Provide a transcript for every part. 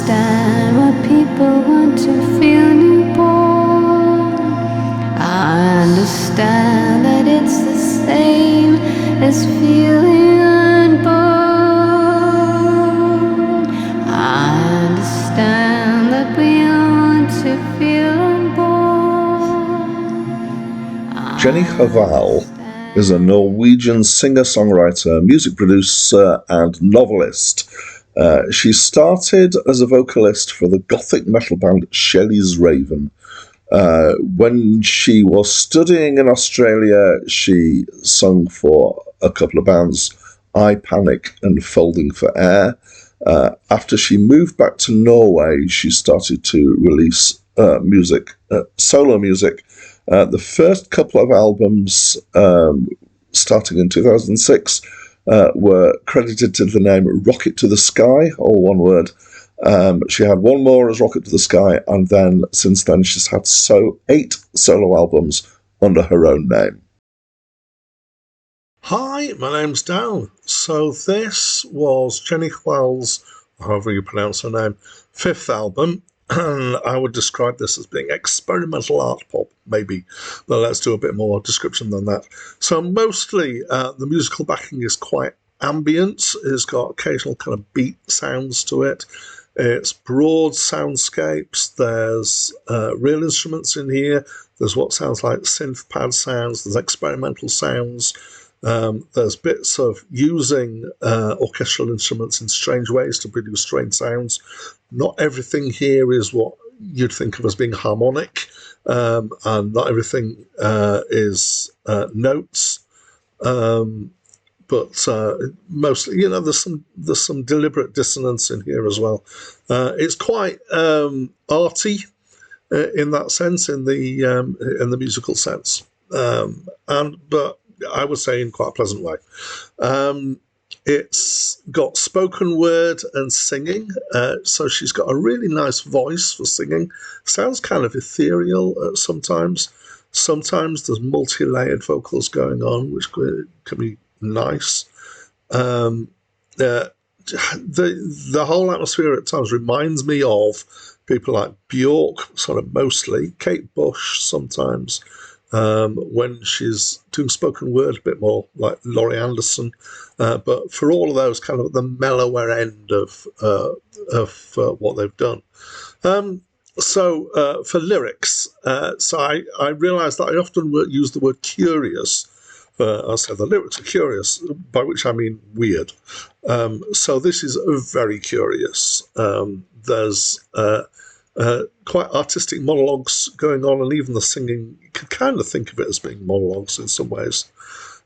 understand what people want to feel newborn. I understand that it's the same as feeling unborn. I understand that we want to feel unborn. Jenny Hval is a Norwegian singer-songwriter, music producer, and novelist. She started as a vocalist for the gothic metal band Shelley's Raven. When she was studying in Australia, she sung for a couple of bands, I Panic and Folding for Air. After she moved back to Norway, she started to release solo music. The first couple of albums, starting in 2006, were credited to the name Rocket to the Sky, all one word. She had one more as Rocket to the Sky, and then since then she's had 8 solo albums under her own name. Hi, my name's Dan. So this was Jenny Hval's, however you pronounce her name, 5th album, and I would describe this as being experimental art pop, maybe, but let's do a bit more description than that. So mostly the musical backing is quite ambient. It's got occasional kind of beat sounds to it. It's broad soundscapes. There's real instruments in here. There's what sounds like synth pad sounds. There's experimental sounds. There's bits of using orchestral instruments in strange ways to produce strange sounds. Not everything here is what you'd think of as being harmonic, and not everything is notes. But mostly, there's some deliberate dissonance in here as well. It's quite arty in that sense, in the musical sense, but I would say in quite a pleasant way. It's got spoken word and singing, so she's got a really nice voice for singing. Sounds kind of ethereal sometimes. Sometimes there's multi-layered vocals going on, which can be nice. The whole atmosphere at times reminds me of people like Björk, sort of mostly, Kate Bush sometimes, when she's doing spoken word a bit more, like Laurie Anderson. But for all of those, kind of at the mellower end of what they've done. So for lyrics, I realised that I often use the word curious. I said the lyrics are curious, by which I mean weird. So this is very curious. There's quite artistic monologues going on, and even the singing, you can kind of think of it as being monologues in some ways.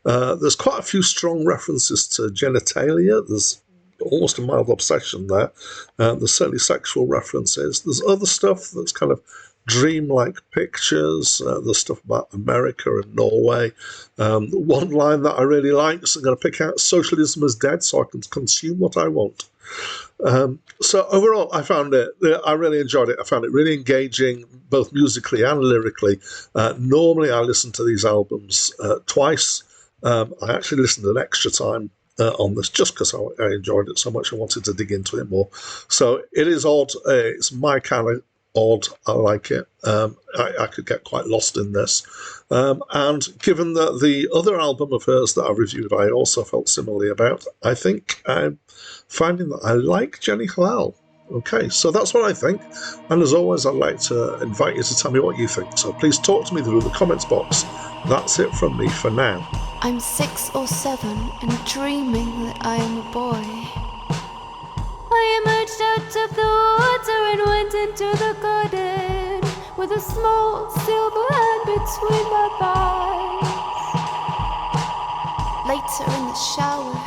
There's quite a few strong references to genitalia. There's almost a mild obsession there. There's certainly sexual references. There's other stuff that's kind of dreamlike pictures. There's stuff about America and Norway. One line that I really like, so I'm going to pick out: socialism is dead, so I can consume what I want. So overall, I really enjoyed it. I found it really engaging, both musically and lyrically. Normally, I listen to these albums twice. I actually listened an extra time on this just because I enjoyed it so much. I wanted to dig into it more. So it is odd. It's my kind of odd. I like it. I could get quite lost in this. And given that the other album of hers that I reviewed, I also felt similarly about, I think I'm finding that I like Jenny Hval. Okay, so that's what I think. And as always, I'd like to invite you to tell me what you think. So please talk to me through the comments box. That's it from me for now. I'm 6 or 7 and dreaming that I am a boy. I emerged out of the water and went into the garden with a small silver hand between my thighs. Later in the shower,